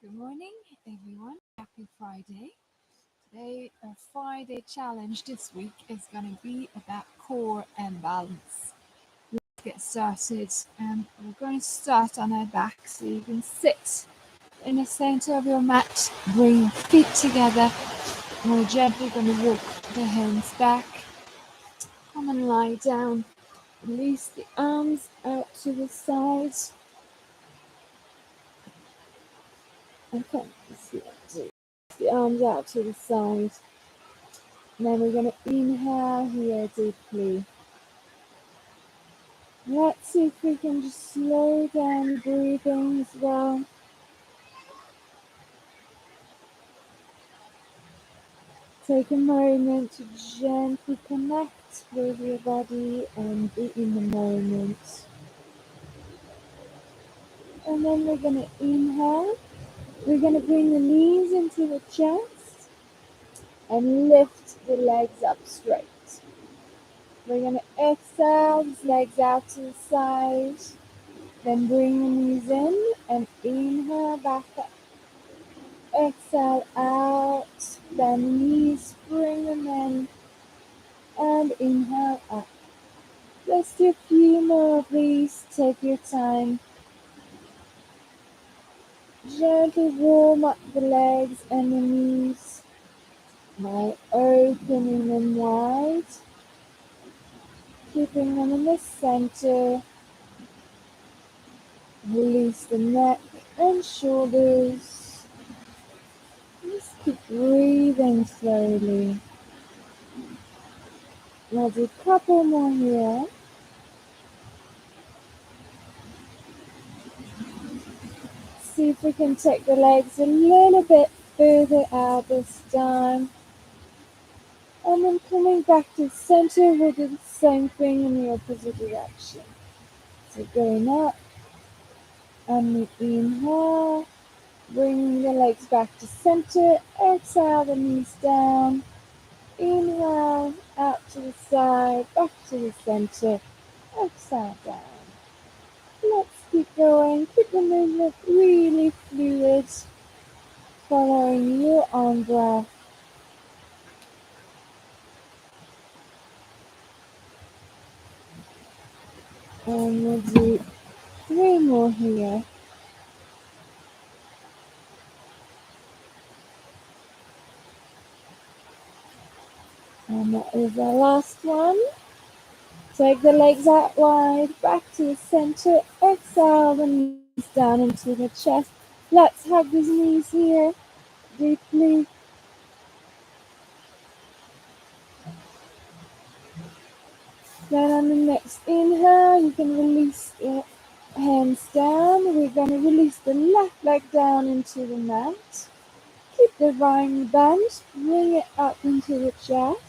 Good morning, everyone. Happy Friday. Today, our Friday challenge this week is going to be about core and balance. Let's get started. We're going to start on our back so you can sit in the center of your mat. Bring your feet together. And we're gently going to walk the hands back. Come and lie down. Release the arms out to the sides. Okay, let's see. The arms out to the side. And then we're going to inhale here deeply. Let's see if we can just slow down the breathing as well. Take a moment to gently connect with your body and be in the moment. And then we're going to inhale. We're going to bring the knees into the chest and lift the legs up straight. We're going to exhale, legs out to the side. Then bring the knees in and inhale back up. Exhale out, bend the knees, bring them in, and inhale up. Let's do a few more of these. Take your time. Gently warm up the legs and the knees by opening them wide, keeping them in the center. Release the neck and shoulders. Just keep breathing slowly. We'll do a couple more here. See if we can take the legs a little bit further out this time. And then coming back to the center, we'll do the same thing in the opposite direction. So going up, and we inhale, bringing the legs back to center, exhale the knees down, inhale, out to the side, back to the center, exhale down. Let's keep going, keep the movement really fluid, following your own breath. And we'll do 3 more here. And that is our last one. Take the legs out wide, back to the center. Exhale the knees down into the chest. Let's hug these knees here deeply. Then on the next inhale, you can release your hands down. We're going to release the left leg down into the mat. Keep the right bent, bring it up into the chest.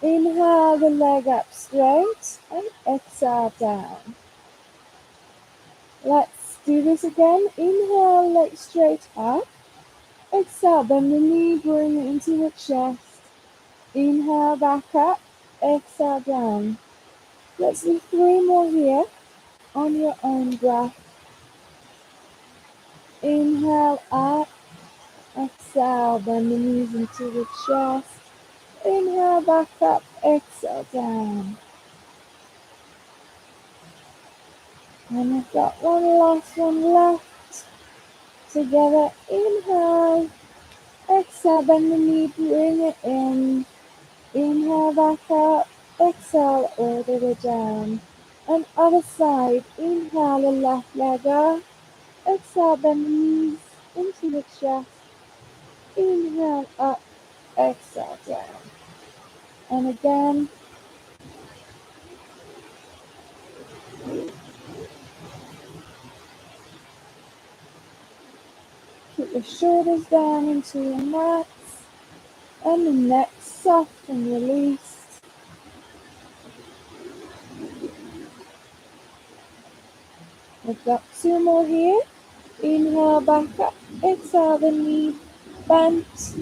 Inhale the leg up straight and exhale down. Let's do this again. Inhale, leg straight up. Exhale, bend the knee, bring it into the chest. Inhale, back up. Exhale, down. Let's do 3 more here on your own breath. Inhale, up. Exhale, bend the knees into the chest. Inhale, back up. Exhale, down. And we've got one last one left. Together, inhale. Exhale, bend the knee, bring it in. Inhale, back up. Exhale, all the way down. And other side, inhale the left leg up. Exhale, bend the knees into the chest. Inhale, up. Exhale, down. And again. Keep your shoulders down into your mats. And the neck soft and released. We've got 2 more here. Inhale, back up. Exhale, the knee bent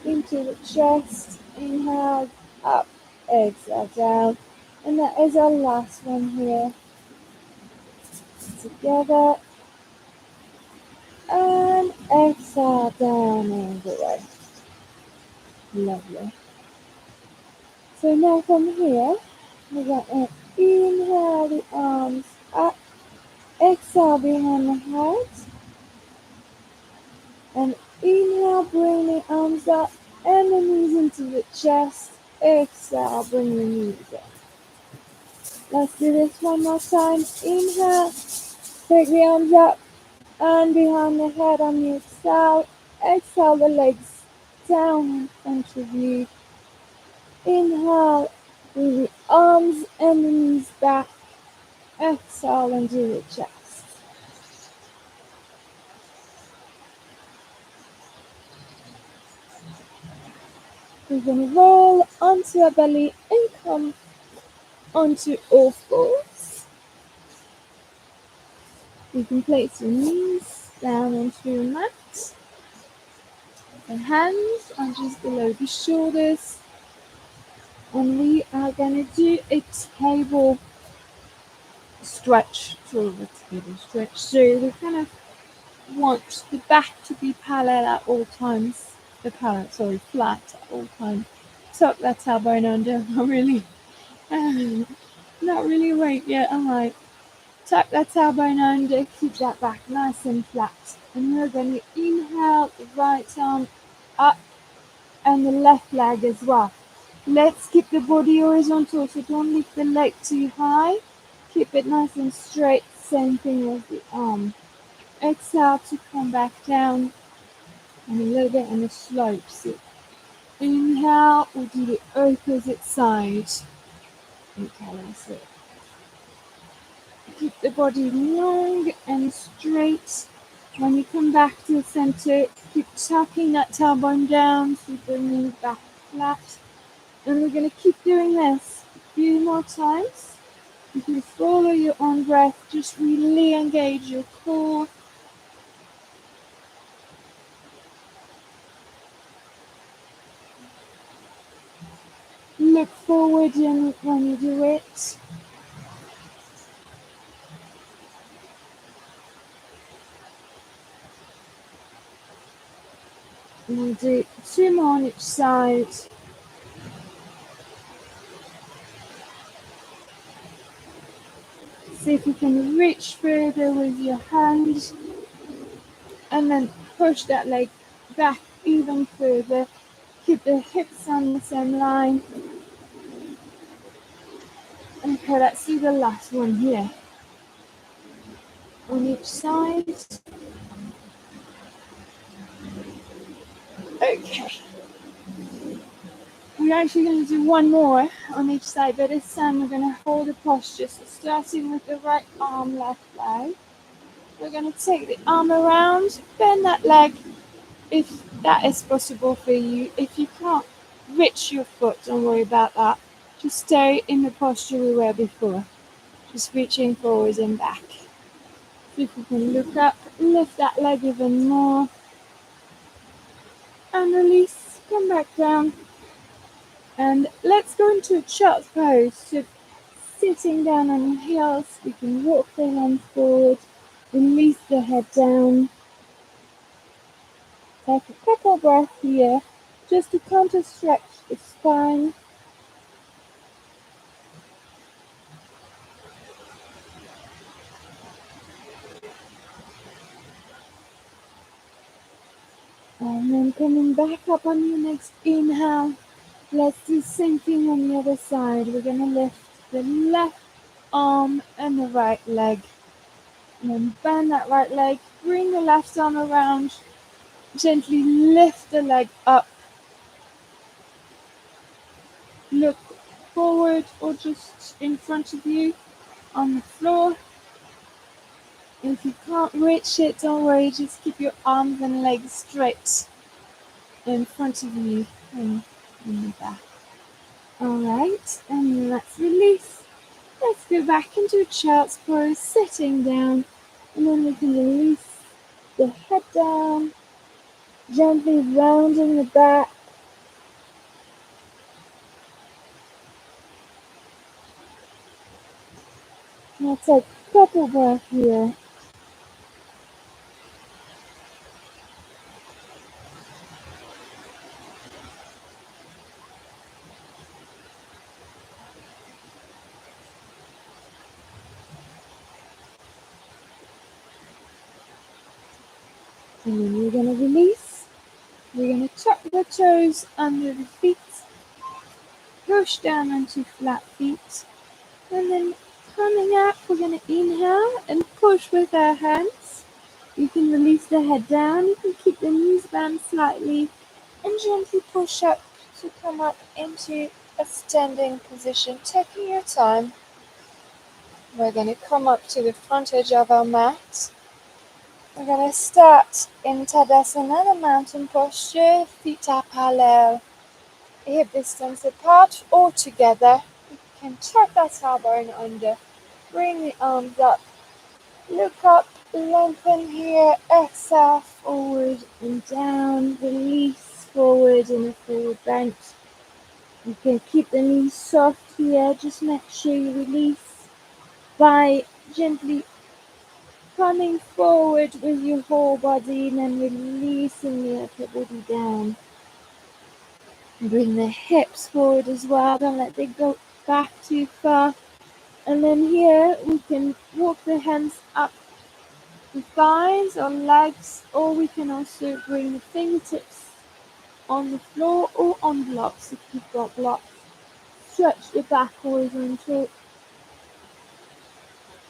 into the chest. Inhale, up. Exhale, down. And that is our last one here. Together. And and exhale down all the way. Lovely. So now from here, we're going to inhale the arms up, exhale behind the head, and inhale, bring the arms up and the knees into the chest. Exhale, bring the knees up. Let's do this one more time. Inhale, take the arms up and behind the head on the exhale. Exhale the legs down in front of you. Inhale, bring the arms and the knees back. Exhale and do the chest. We're going to roll onto our belly and come onto all fours. You can place your knees down onto your mat. The hands are just below the shoulders. And we are going to do a table stretch, sort of a table stretch. So we kind of want the back to be parallel at all times. Flat at all times. Tuck that tailbone under. Not really awake yet, am I? Tuck that tailbone under, keep that back nice and flat. And we're going to inhale the right arm up and the left leg as well. Let's keep the body horizontal, so don't lift the leg too high. Keep it nice and straight, same thing as the arm. Exhale to come back down and a little bit on the slope. So inhale, we'll do the opposite side. Okay, that's it. Keep the body long and straight. When you come back to the center, keep tucking that tailbone down, so bringing it back flat. And we're going to keep doing this a few more times. You can follow your own breath, just really engage your core. Look forward when you do it. And we'll do 2 more on each side. See if you can reach further with your hand. And then push that leg back even further. Keep the hips on the same line. Okay, let's do the last one here. On each side. Okay. We're actually going to do one more on each side, but this time we're going to hold the posture. So starting with the right arm, left leg. We're going to take the arm around, bend that leg if that is possible for you. If you can't reach your foot, don't worry about that. Just stay in the posture we were before. Just reaching forward and back. If you can look up, lift that leg even more. And release, come back down. And let's go into a child's pose. So sitting down on your heels, you can walk the hands forward, release the head down. Take a couple breaths here, just to counter stretch the spine. And then coming back up on your next inhale, let's do the same thing on the other side. We're going to lift the left arm and the right leg. And then bend that right leg, bring the left arm around, gently lift the leg up. Look forward or just in front of you on the floor. If you can't reach it, don't worry, just keep your arms and legs straight in front of you and in the back. Alright, and let's release. Let's go back into a child's pose, sitting down, and then we can release the head down, gently rounding the back. Now take a couple breaths here. And then you're going to release. We're going to tuck the toes under the feet, push down onto flat feet, and then coming up, we're going to inhale and push with our hands. You can release the head down, you can keep the knees bent slightly, and gently push up to come up into a standing position, taking your time. We're going to come up to the front edge of our mat. We're going to start in Tadasana, the mountain posture, feet are parallel, hip distance apart or together. You can tuck that tailbone under, bring the arms up, look up, lengthen here, exhale, forward and down, release forward in a forward bend. You can keep the knees soft here, just make sure you release by gently coming forward with your whole body and then releasing the upper body down. Bring the hips forward as well, don't let them go back too far. And then here we can walk the hands up the thighs or legs, or we can also bring the fingertips on the floor or on blocks if you've got blocks. Stretch the back horizontal.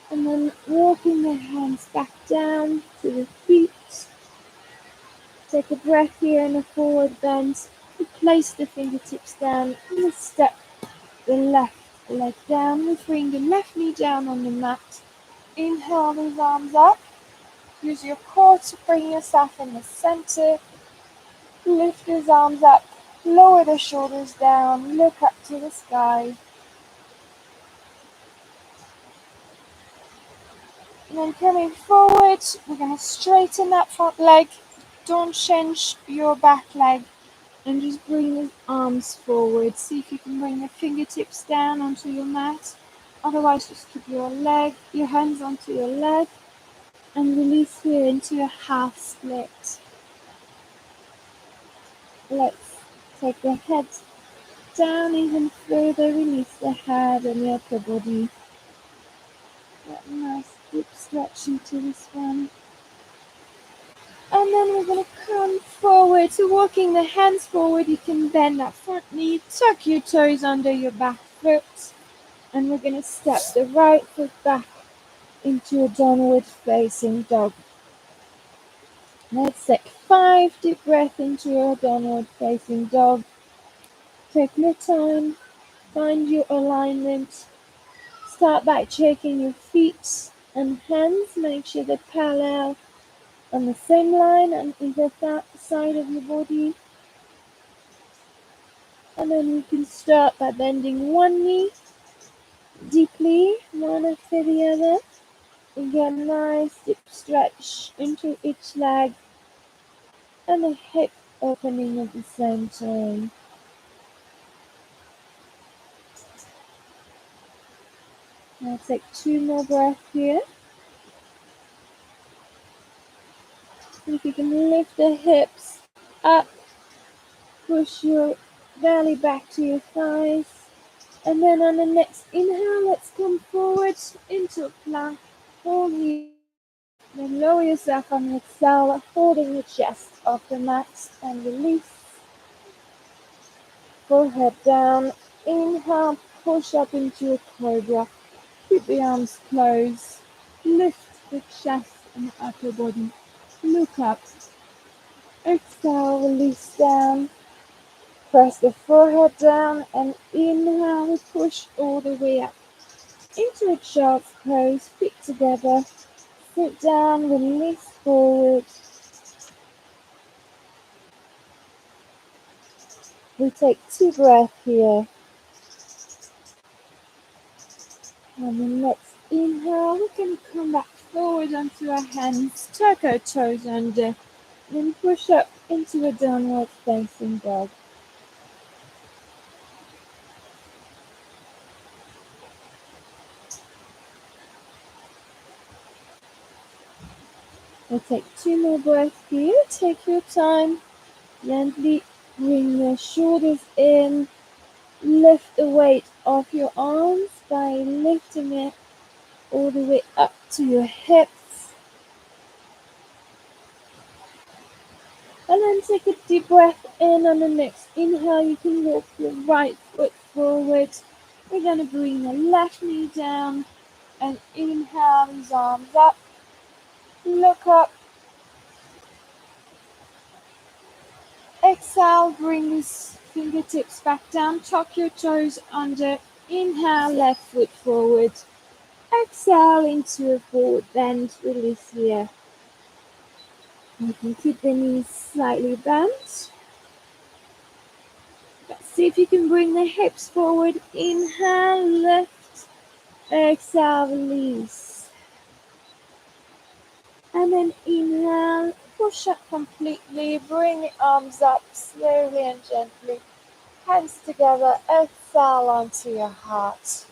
And then walking the hands back down to the feet. Take a breath here in a forward bend. Place the fingertips down and step the left leg down. We bring the left knee down on the mat. Inhale those arms up. Use your core to bring yourself in the center. Lift those arms up. Lower the shoulders down. Look up to the sky. And then coming forward, we're going to straighten that front leg. Don't change your back leg. And just bring the arms forward. See if you can bring the fingertips down onto your mat. Otherwise, just keep your hands onto your leg. And release here into a half split. Let's take the head down even further. Release the head and the upper body. Get a nice deep stretch into this one. And then we're going to come forward. So walking the hands forward, you can bend that front knee, tuck your toes under your back foot. And we're going to step the right foot back into a downward facing dog. Let's take 5 deep breaths into your downward facing dog. Take your time, find your alignment. Start by checking your feet and hands. Make sure they're parallel on the same line on either side of your body. And then we can start by bending one knee deeply, one after the other. And get a nice deep stretch into each leg and the hip opening at the same time. Now take 2 more breaths here. And if you can lift the hips up, push your belly back to your thighs. And then on the next inhale, let's come forward into a plank. Hold here. Then lower yourself on the exhale, holding the chest off the mat and release. Forehead down. Inhale, push up into a cobra. Keep the arms closed. Lift the chest and the upper body. Look up. Exhale, release down. Press the forehead down and inhale, push all the way up into a child's pose. Feet together. Sit down, release forward. We take 2 breaths here. And the next inhale, we can come back forward onto our hands, tuck our toes under, then push up into a downward facing dog. We'll take 2 more breaths here. Take your time. Gently bring your shoulders in. Lift the weight of your arms by lifting it all the way up to your hips. And then take a deep breath in. On the next inhale, you can walk your right foot forward. We're going to bring the left knee down and inhale these arms up. Look up. Exhale, bring these fingertips back down. Tuck your toes under. Inhale, left foot forward. Exhale into a forward bend. Release here. You can keep the knees slightly bent. See if you can bring the hips forward. Inhale, lift. Exhale, release. And then inhale, push up completely. Bring the arms up slowly and gently. Hands together. Exhale onto your heart.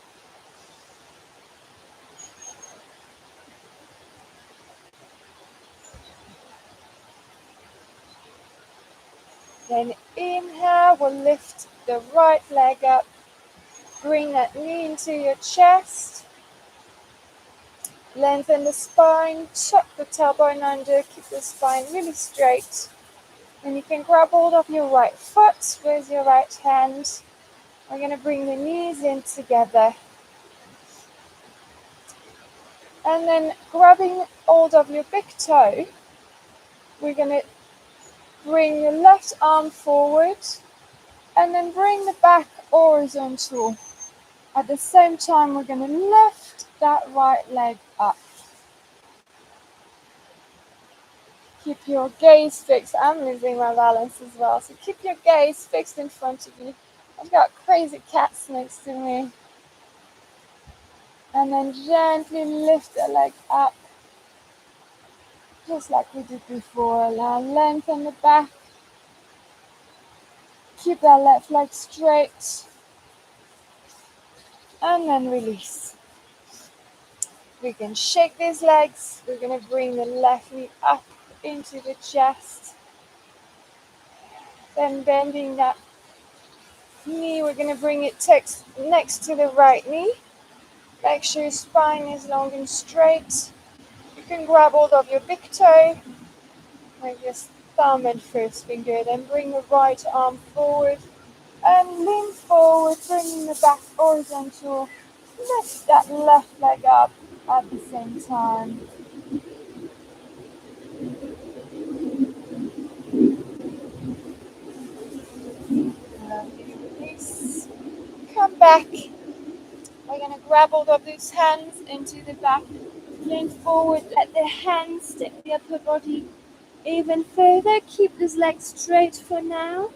Then inhale, we'll lift the right leg up. Bring that knee into your chest. Lengthen the spine, tuck the tailbone under, keep the spine really straight. And you can grab hold of your right foot with your right hand. We're going to bring the knees in together. And then grabbing hold of your big toe, we're going to bring your left arm forward and then bring the back horizontal. At the same time, we're going to lift that right leg up. Keep your gaze fixed. I'm losing my balance as well, so keep your gaze fixed in front of you. I've got crazy cats next to me. And then gently lift the leg up, just like we did before. Now lengthen the back. Keep that left leg straight. And then release. We can shake these legs. We're going to bring the left knee up into the chest. Then bending that knee, we're going to bring it next to the right knee. Make sure your spine is long and straight. You can grab hold of your big toe with your thumb and first finger. Then bring the right arm forward and lean forward, bringing the back horizontal. Lift that left leg up at the same time. Lovely release. Come back. We're going to grab hold of these hands into the back. Lean forward, let the hands stick the upper body even further. Keep this leg straight for now.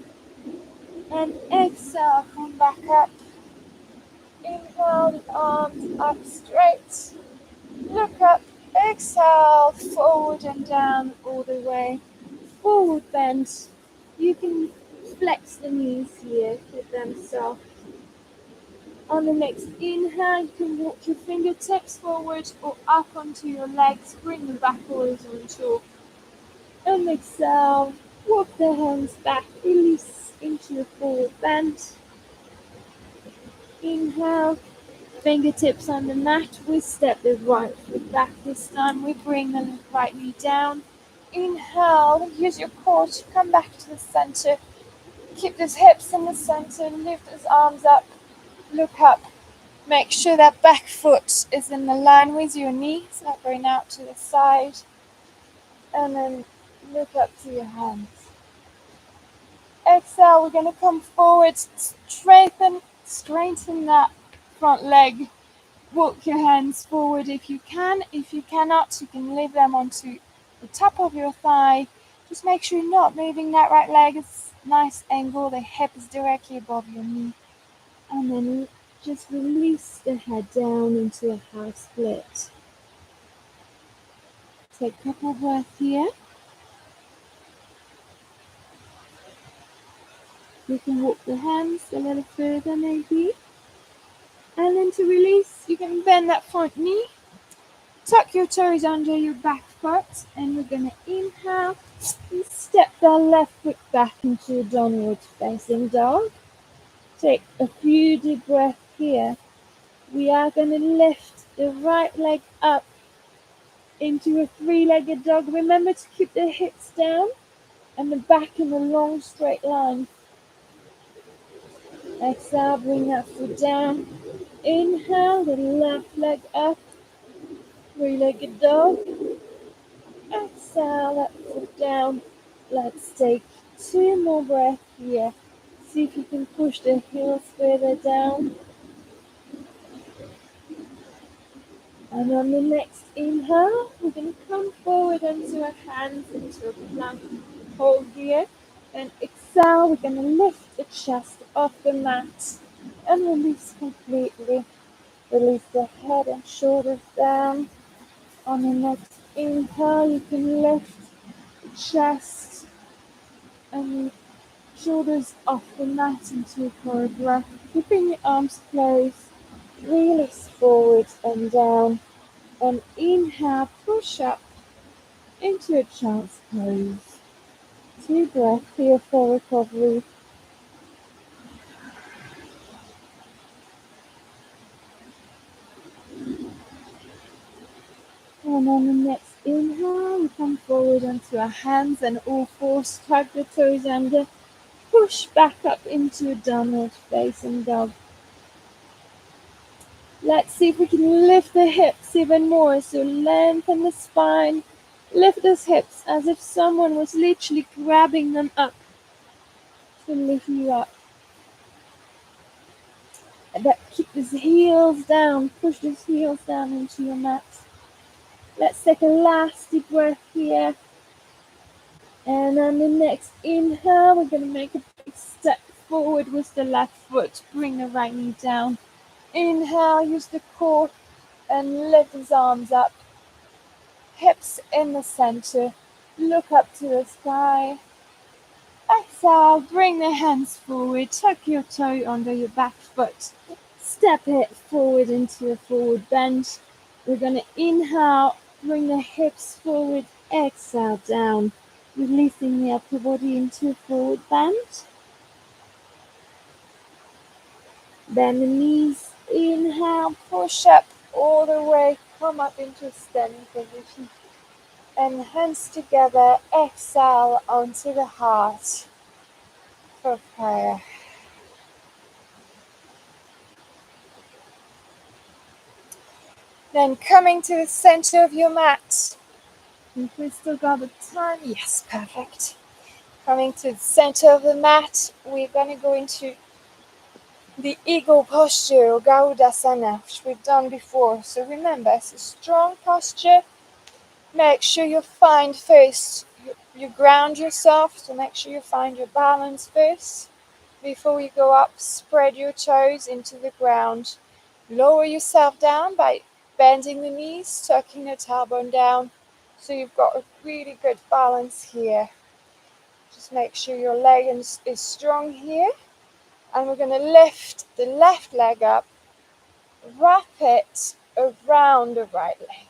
And exhale, come back up. Inhale, the arms up straight. Look up. Exhale, forward and down all the way. Forward bend. You can flex the knees here, keep them soft. On the next inhale, you can walk your fingertips forward or up onto your legs. Bring them back horizontal. And exhale, walk the hands back, release into a forward bend. Inhale, fingertips on the mat. We step the right foot back this time. We bring the right knee down. Inhale, use your core to come back to the center. Keep those hips in the center, lift those arms up, look up. Make sure that back foot is in the line with your knee, it's not going out to the side. And then look up to your hands. Exhale, we're going to come forward, straighten that front leg. Walk your hands forward if you can. If you cannot, you can leave them onto the top of your thigh. Just make sure you're not moving that right leg. It's a nice angle. The hip is directly above your knee. And then just release the head down into a half split. Take a couple breaths here. You can walk the hands a little further maybe. And then to release, you can bend that front knee. Tuck your toes under your back foot. And we're going to inhale and step the left foot back into a downward facing dog. Take a few deep breaths here. We are going to lift the right leg up into a three-legged dog. Remember to keep the hips down and the back in a long straight line. Exhale, bring that foot down. Inhale, the left leg up, three-legged dog. Exhale, that foot down. Let's take 2 more breaths here. See if you can push the heels further down. And on the next inhale, we're going to come forward onto our hands into a plank hold here. And exhale, we're going to lift the chest off the mat and release completely. Release the head and shoulders down. On the next inhale, you can lift the chest and shoulders off the mat into a forward breath. Keeping your arms closed. Release forward and down. And inhale, push up into a child's pose. 2 breaths here for recovery. And on the next inhale, we come forward onto our hands and all fours, tug the toes under, push back up into a downward facing dog. Let's see if we can lift the hips even more. So lengthen the spine, lift those hips as if someone was literally grabbing them up to lift you up. And keep those heels down, push those heels down into your mat. Let's take a last deep breath here. And on the next inhale, we're going to make a big step forward with the left foot. Bring the right knee down. Inhale, use the core and lift his arms up. Hips in the center. Look up to the sky. Exhale, bring the hands forward. Tuck your toe under your back foot. Step it forward into a forward bend. We're going to inhale, bring the hips forward. Exhale, down. Releasing the upper body into a forward bend. Bend the knees. Inhale, push up all the way. Come up into a standing position. And hands together. Exhale onto the heart for prayer. Then coming to the center of your mat. If we still got the time, yes, perfect. Coming to the center of the mat, we're going to go into the eagle posture or Garudasana, which we've done before. So remember, it's a strong posture. Make sure you find first, you ground yourself, so make sure you find your balance first. Before you go up, spread your toes into the ground. Lower yourself down by bending the knees, tucking the tailbone down. So you've got a really good balance here. Just make sure your leg is strong here. And we're going to lift the left leg up, wrap it around the right leg.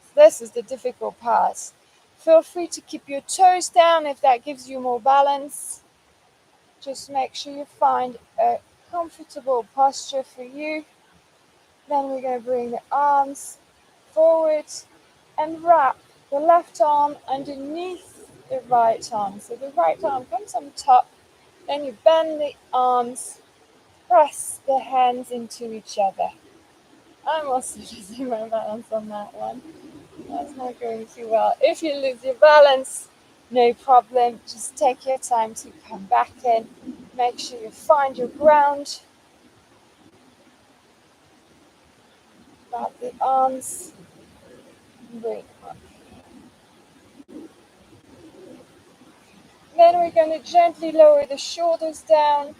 So this is the difficult part. Feel free to keep your toes down if that gives you more balance. Just make sure you find a comfortable posture for you. Then we're going to bring the arms forward and wrap the left arm underneath the right arm. So the right arm comes on top, then you bend the arms, press the hands into each other. I'm also losing my balance on that one. That's not going too well. If you lose your balance, no problem. Just take your time to come back in. Make sure you find your ground. Wrap the arms. Bring up. Then we're going to gently lower the shoulders down.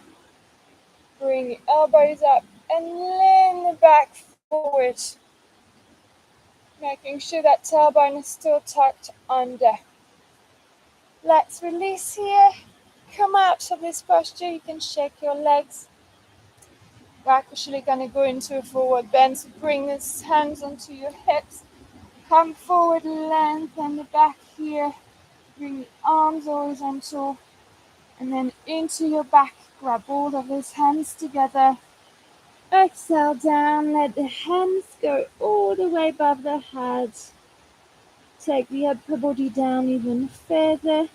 Bring the elbows up and lean the back forward. Making sure that tailbone is still tucked under. Let's release here. Come out of this posture. You can shake your legs. We're actually going to go into a forward bend. So bring the hands onto your hips. Come forward, lengthen the back here. Bring the arms horizontal. And then into your back. Grab all of those hands together. Exhale down. Let the hands go all the way above the head. Take the upper body down even further.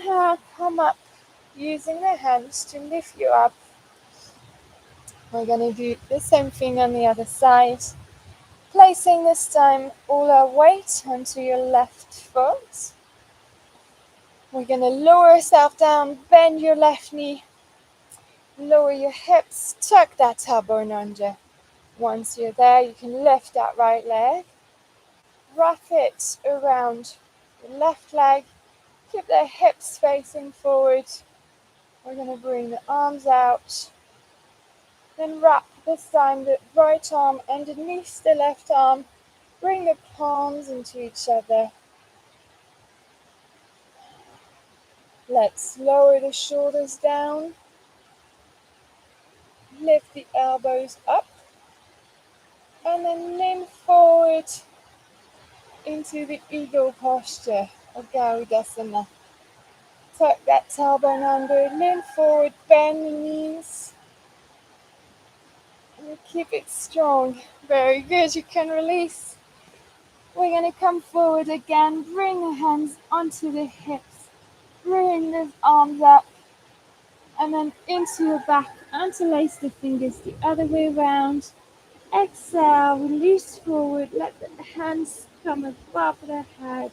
inhale, come up, using the hands to lift you up. We're going to do the same thing on the other side. Placing this time all our weight onto your left foot. We're going to lower ourselves down, bend your left knee, lower your hips, tuck that tailbone under. Once you're there, you can lift that right leg, wrap it around your left leg, keep the hips facing forward. We're going to bring the arms out, then wrap this time the right arm underneath the left arm, bring the palms into each other. Let's lower the shoulders down, lift the elbows up, and then lean forward into the eagle posture of Garudasana. Tuck that tailbone under, lean forward, bend the knees, and keep it strong. Very good, you can release. We're going to come forward again, bring the hands onto the hips, bring the arms up, and then into your back, interlace the fingers the other way around. Exhale, release forward, let the hands come above the head,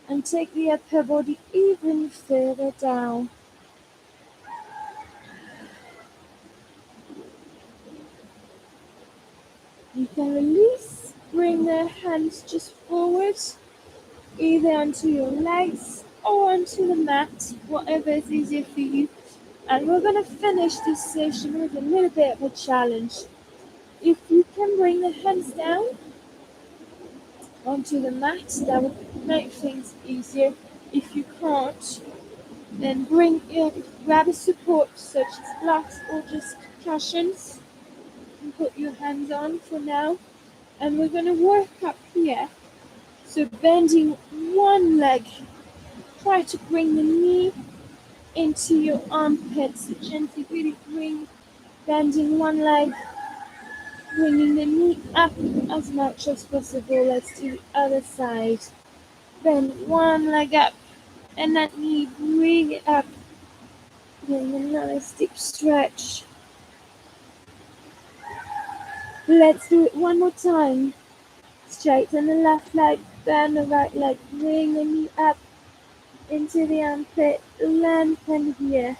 and take the upper body even further down. You can release, bring the hands just forward, either onto your legs or onto the mat, whatever is easier for you. And we're going to finish this session with a little bit of a challenge. If you can bring the hands down onto the mat, that would make things easier. If you can't, then grab a support such as blocks or just cushions and put your hands on for now. And we're going to work up here. So bending one leg, try to bring the knee into your armpits. So gently really bending one leg, bringing the knee up as much as possible. Let's do the other side. Bend one leg up and that knee, bring it up. Doing a nice deep stretch. Let's do it one more time. Straighten the left leg, bend the right leg, bring the knee up into the armpit, lengthen here.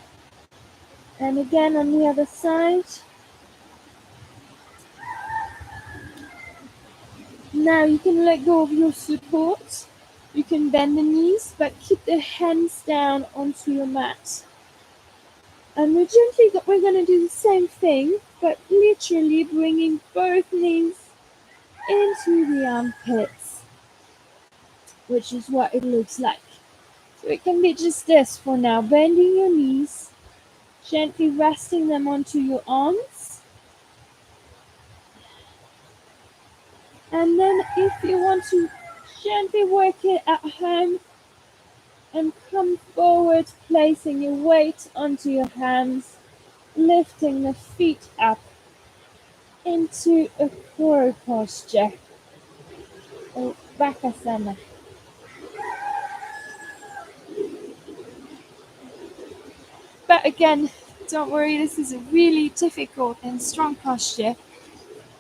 And again on the other side. Now you can let go of your support. You can bend the knees, but keep the hands down onto your mat. And we're going to do the same thing, but literally bringing both knees into the armpits, which is what it looks like. So it can be just this for now, bending your knees, gently resting them onto your arms. And then if you want to gently work it at home and come forward, placing your weight onto your hands, lifting the feet up into a crow posture or Bakasana. But again, don't worry, this is a really difficult and strong posture,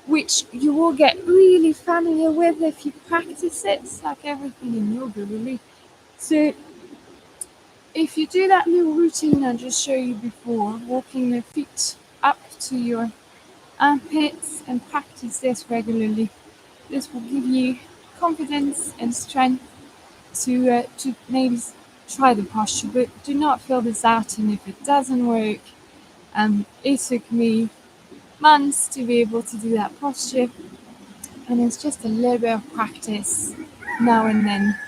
which you will get really familiar with if you practice it. It's like everything in yoga, really. So if you do that little routine I just showed you before, walking the feet up to your armpits, and practice this regularly, this will give you confidence and strength to maybe try the posture, but do not fill this out. And if it doesn't work, it took me months to be able to do that posture, and it's just a little bit of practice now and then.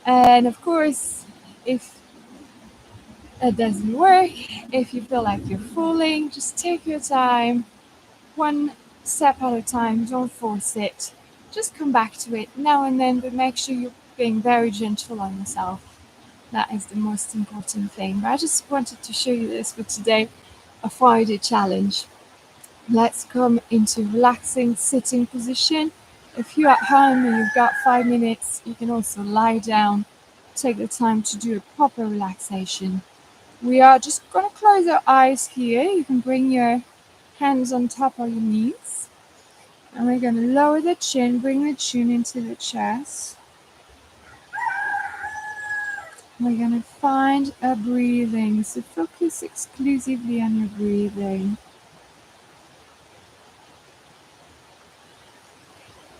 And of course, if it doesn't work, if you feel like you're falling, just take your time, one step at a time, don't force it. Just come back to it now and then, but make sure you're being very gentle on yourself. That is the most important thing. But I just wanted to show you this for today, a Friday challenge. Let's come into relaxing sitting position. If you're at home and you've got 5 minutes, you can also lie down take the time to do a proper relaxation. We are just going to close our eyes here. You can bring your hands on top of your knees. And we're going to lower the chin, bring the chin into the chest. We're going to find a breathing. So focus exclusively on your breathing.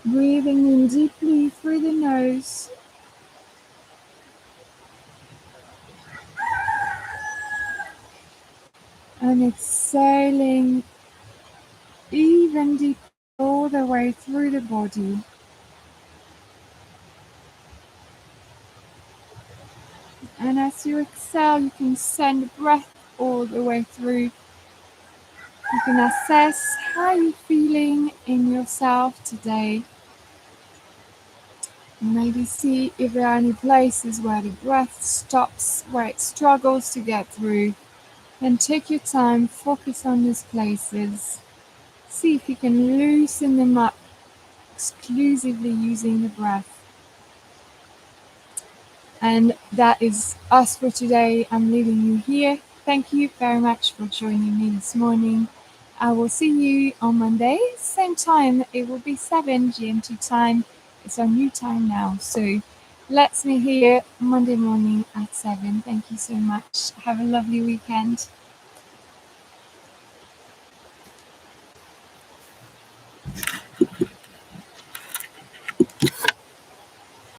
Breathing in deeply through the nose. And exhaling even deeper all the way through the body. And as you exhale, you can send the breath all the way through. You can assess how you're feeling in yourself today. Maybe see if there are any places where the breath stops, where it struggles to get through. Then take your time, focus on these places. See if you can loosen them up exclusively using the breath. And that is us for today. I'm leaving you here. Thank you very much for joining me this morning. I will see you on Monday, same time. It will be 7 GMT time. It's our new time now. So let's meet here Monday morning at 7. Thank you so much. Have a lovely weekend.